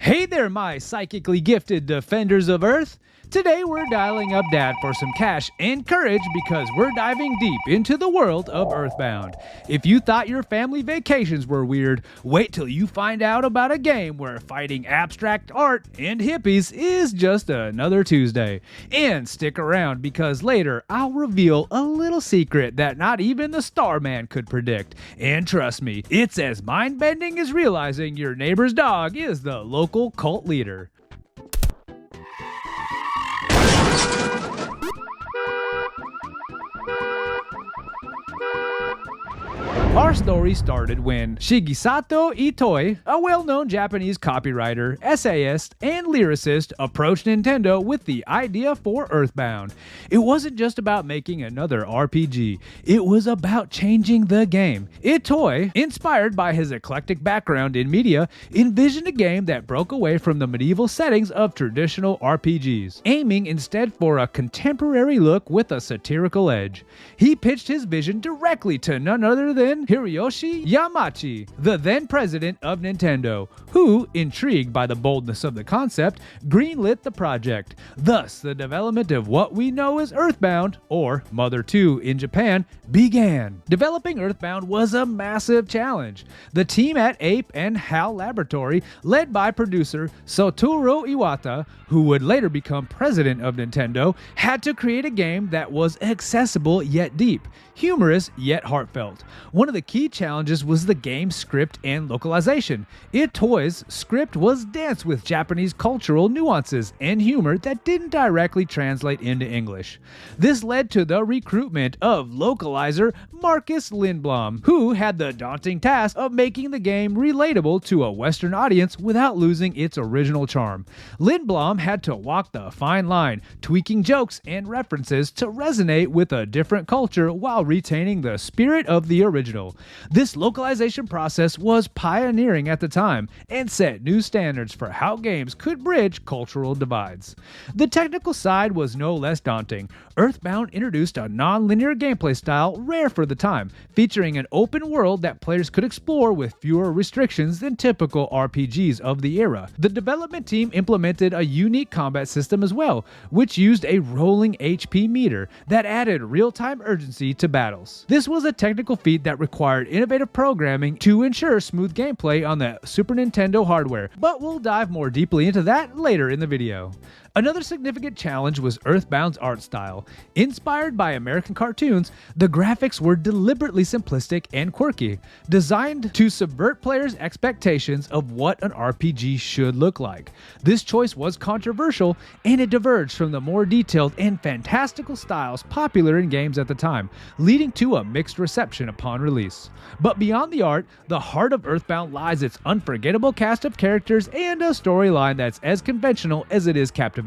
Hey there, my psychically gifted defenders of Earth! Today we're dialing up Dad for some cash and courage because we're diving deep into the world of EarthBound. If you thought your family vacations were weird, wait till you find out about a game where fighting abstract art and hippies is just another Tuesday. And stick around because later I'll reveal a little secret that not even the Starman could predict. And trust me, it's as mind-bending as realizing your neighbor's dog is the local cult leader. Our story started when Shigesato Itoi, a well-known Japanese copywriter, essayist, and lyricist, approached Nintendo with the idea for EarthBound. It wasn't just about making another RPG, it was about changing the game. Itoi, inspired by his eclectic background in media, envisioned a game that broke away from the medieval settings of traditional RPGs, aiming instead for a contemporary look with a satirical edge. He pitched his vision directly to none other than Hiroshi Yamauchi, the then president of Nintendo, who, intrigued by the boldness of the concept, greenlit the project. Thus, the development of what we know as EarthBound, or Mother 2 in Japan, began. Developing EarthBound was a massive challenge. The team at Ape and HAL Laboratory, led by producer Satoru Iwata, who would later become president of Nintendo, had to create a game that was accessible yet deep, humorous yet heartfelt. One of the key challenges was the game's script and localization. Itoi's script was dense with Japanese cultural nuances and humor that didn't directly translate into English. This led to the recruitment of localizer Marcus Lindblom, who had the daunting task of making the game relatable to a Western audience without losing its original charm. Lindblom had to walk the fine line, tweaking jokes and references to resonate with a different culture while retaining the spirit of the original. This localization process was pioneering at the time and set new standards for how games could bridge cultural divides. The technical side was no less daunting. EarthBound introduced a non-linear gameplay style rare for the time, featuring an open world that players could explore with fewer restrictions than typical RPGs of the era. The development team implemented a unique combat system as well, which used a rolling HP meter that added real-time urgency to battles. This was a technical feat that required innovative programming to ensure smooth gameplay on the Super Nintendo hardware, but we'll dive more deeply into that later in the video. Another significant challenge was EarthBound's art style. Inspired by American cartoons, the graphics were deliberately simplistic and quirky, designed to subvert players' expectations of what an RPG should look like. This choice was controversial, and it diverged from the more detailed and fantastical styles popular in games at the time, leading to a mixed reception upon release. But beyond the art, the heart of EarthBound lies its unforgettable cast of characters and a storyline that's as conventional as it is captivating.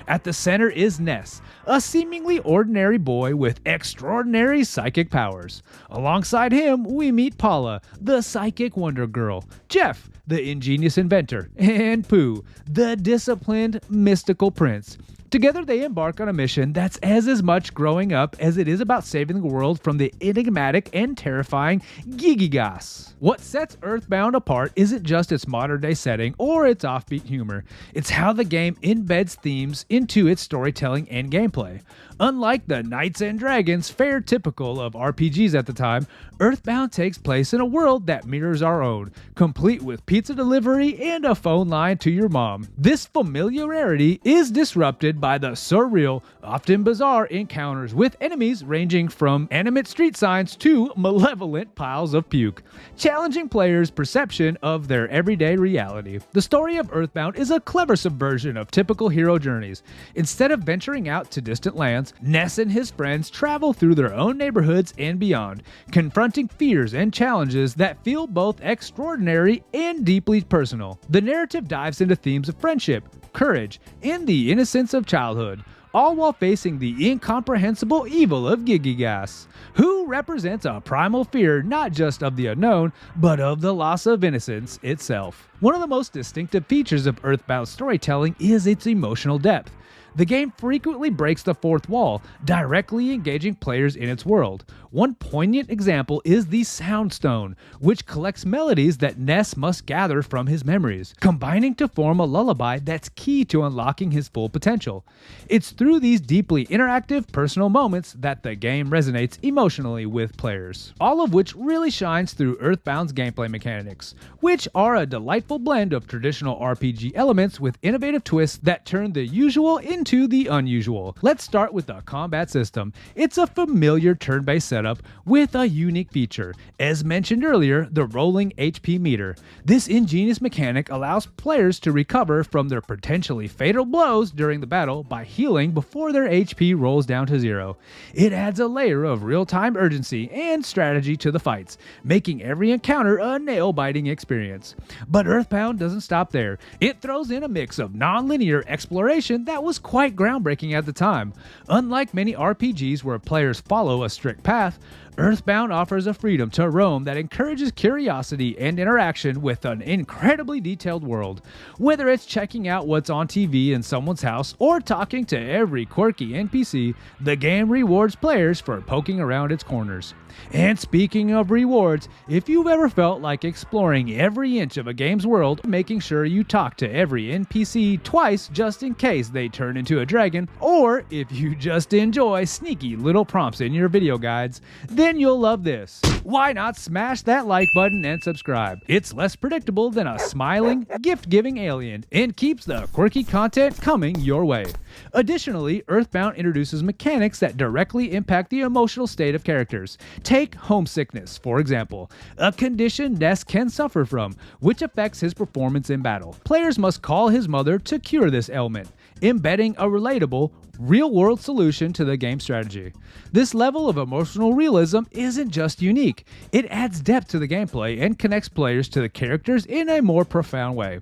At the center is Ness, a seemingly ordinary boy with extraordinary psychic powers. Alongside him, we meet Paula, the psychic wonder girl, Jeff, the ingenious inventor, and Pooh, the disciplined mystical prince. Together they embark on a mission that's as much growing up as it is about saving the world from the enigmatic and terrifying Gigigas. What sets EarthBound apart isn't just its modern-day setting or its offbeat humor, it's how the game embeds themes into its storytelling and gameplay. Unlike the Knights and Dragons fare typical of RPGs at the time, EarthBound takes place in a world that mirrors our own, complete with pizza delivery and a phone line to your mom. This familiarity is disrupted by the surreal, often bizarre encounters with enemies ranging from animate street signs to malevolent piles of puke, challenging players' perception of their everyday reality. The story of EarthBound is a clever subversion of typical hero journeys. Instead of venturing out to distant lands, Ness and his friends travel through their own neighborhoods and beyond, confronting fears and challenges that feel both extraordinary and deeply personal. The narrative dives into themes of friendship, courage, and the innocence of childhood, all while facing the incomprehensible evil of Gigigas, who represents a primal fear not just of the unknown, but of the loss of innocence itself. One of the most distinctive features of EarthBound storytelling is its emotional depth. The game frequently breaks the fourth wall, directly engaging players in its world. One poignant example is the Sound Stone, which collects melodies that Ness must gather from his memories, combining to form a lullaby that's key to unlocking his full potential. It's through these deeply interactive, personal moments that the game resonates emotionally with players, all of which really shines through EarthBound's gameplay mechanics, which are a delightful blend of traditional RPG elements with innovative twists that turn the usual into the unusual. Let's start with the combat system. It's a familiar turn-based setup with a unique feature. As mentioned earlier, the rolling HP meter. This ingenious mechanic allows players to recover from their potentially fatal blows during the battle by healing before their HP rolls down to 0. It adds a layer of real-time urgency and strategy to the fights, making every encounter a nail-biting experience. But EarthBound doesn't stop there. It throws in a mix of non-linear exploration that was quite groundbreaking at the time. Unlike many RPGs where players follow a strict path, EarthBound offers a freedom to roam that encourages curiosity and interaction with an incredibly detailed world. Whether it's checking out what's on TV in someone's house or talking to every quirky NPC, the game rewards players for poking around its corners. And speaking of rewards, if you've ever felt like exploring every inch of a game's world, making sure you talk to every NPC twice just in case they turn into a dragon, or if you just enjoy sneaky little prompts in your video guides, then you'll love this. Why not smash that like button and subscribe? It's less predictable than a smiling, gift-giving alien and keeps the quirky content coming your way. Additionally, EarthBound introduces mechanics that directly impact the emotional state of characters. Take homesickness, for example, a condition Ness can suffer from, which affects his performance in battle. Players must call his mother to cure this ailment, embedding a relatable, real-world solution to the game strategy. This level of emotional realism isn't just unique, it adds depth to the gameplay and connects players to the characters in a more profound way.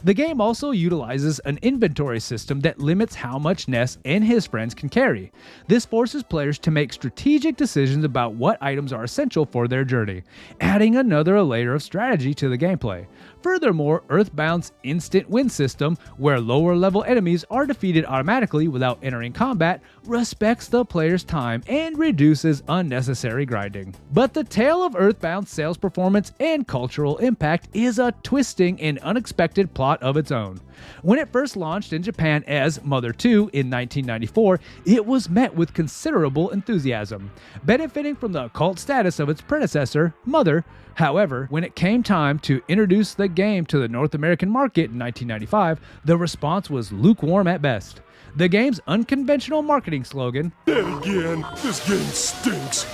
The game also utilizes an inventory system that limits how much Ness and his friends can carry. This forces players to make strategic decisions about what items are essential for their journey, adding another layer of strategy to the gameplay. Furthermore, EarthBound's instant win system, where lower-level enemies are defeated automatically without entering combat, respects the player's time and reduces unnecessary grinding. But the tale of EarthBound's sales performance and cultural impact is a twisting and unexpected plot of its own. When it first launched in Japan as Mother 2 in 1994, it was met with considerable enthusiasm, benefiting from the cult status of its predecessor, Mother. However, when it came time to introduce the game to the North American market in 1995, the response was lukewarm at best. The game's unconventional marketing slogan, "Dead again, this game stinks,"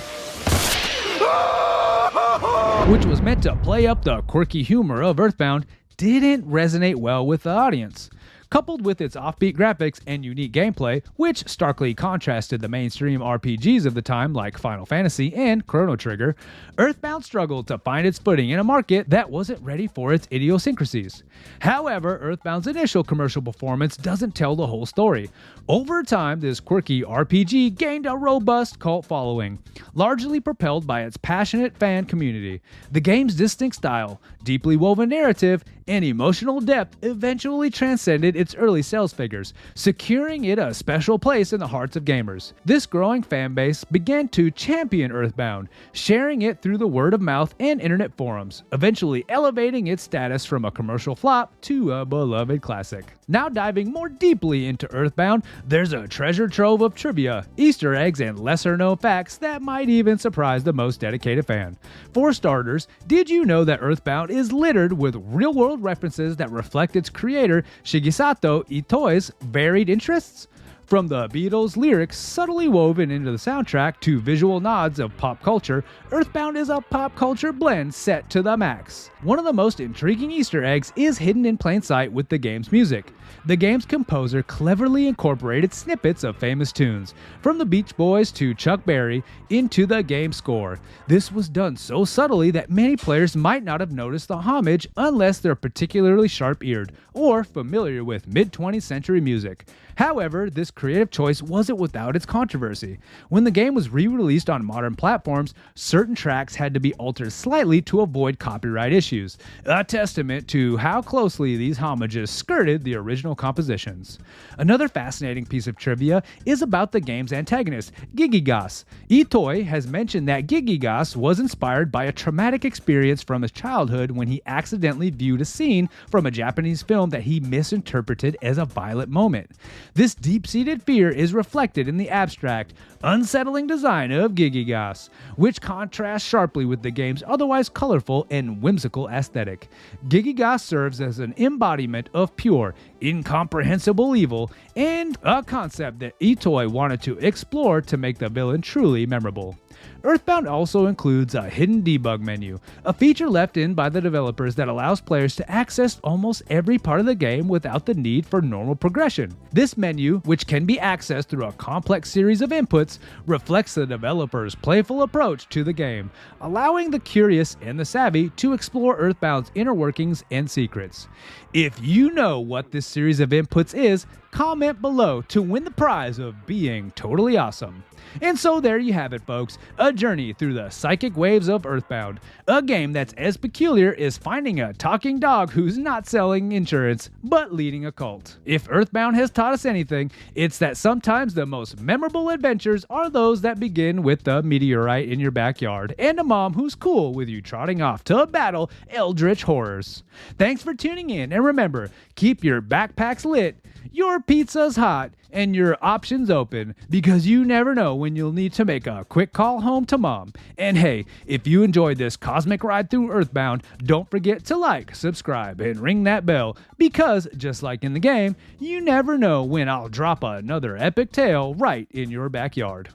which was meant to play up the quirky humor of EarthBound, didn't resonate well with the audience. Coupled with its offbeat graphics and unique gameplay, which starkly contrasted the mainstream RPGs of the time like Final Fantasy and Chrono Trigger, EarthBound struggled to find its footing in a market that wasn't ready for its idiosyncrasies. However, EarthBound's initial commercial performance doesn't tell the whole story. Over time, this quirky RPG gained a robust cult following, largely propelled by its passionate fan community. The game's distinct style, deeply woven narrative, and emotional depth eventually transcended its early sales figures, securing it a special place in the hearts of gamers. This growing fan base began to champion EarthBound, sharing it through the word of mouth and internet forums, eventually elevating its status from a commercial flop to a beloved classic. Now diving more deeply into EarthBound, there's a treasure trove of trivia, Easter eggs, and lesser-known facts that might even surprise the most dedicated fan. For starters, did you know that EarthBound is littered with real-world references that reflect its creator Shigesato Itoi's varied interests? From the Beatles' lyrics subtly woven into the soundtrack to visual nods of pop culture, EarthBound is a pop culture blend set to the max. One of the most intriguing Easter eggs is hidden in plain sight with the game's music. The game's composer cleverly incorporated snippets of famous tunes, from the Beach Boys to Chuck Berry, into the game's score. This was done so subtly that many players might not have noticed the homage unless they're particularly sharp-eared or familiar with mid-20th century music. However, this creative choice wasn't without its controversy. When the game was re-released on modern platforms, certain tracks had to be altered slightly to avoid copyright issues, a testament to how closely these homages skirted the original compositions. Another fascinating piece of trivia is about the game's antagonist, Gigigas. Itoi has mentioned that Gigigas was inspired by a traumatic experience from his childhood when he accidentally viewed a scene from a Japanese film that he misinterpreted as a violent moment. This deep-seated fear is reflected in the abstract, unsettling design of Gigigas, which contrasts sharply with the game's otherwise colorful and whimsical aesthetic. Gigigas serves as an embodiment of pure, incomprehensible evil, and a concept that Itoi wanted to explore to make the villain truly memorable. EarthBound also includes a hidden debug menu, a feature left in by the developers that allows players to access almost every part of the game without the need for normal progression. This menu, which can be accessed through a complex series of inputs, reflects the developers' playful approach to the game, allowing the curious and the savvy to explore EarthBound's inner workings and secrets. If you know what this series of inputs is, comment below to win the prize of being totally awesome. And so there you have it, folks, a journey through the psychic waves of EarthBound, a game that's as peculiar as finding a talking dog who's not selling insurance, but leading a cult. If EarthBound has taught us anything, it's that sometimes the most memorable adventures are those that begin with a meteorite in your backyard and a mom who's cool with you trotting off to battle eldritch horrors. Thanks for tuning in, and remember, keep your backpacks lit, your pizzas hot, and your options open, because you never know when you'll need to make a quick call home to mom. And hey, if you enjoyed this cosmic ride through EarthBound, don't forget to like, subscribe, and ring that bell, because just like in the game, you never know when I'll drop another epic tale right in your backyard.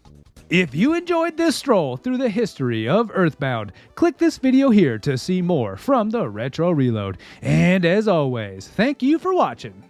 If you enjoyed this stroll through the history of EarthBound, click this video here to see more from the Retro Reload. And as always, thank you for watching.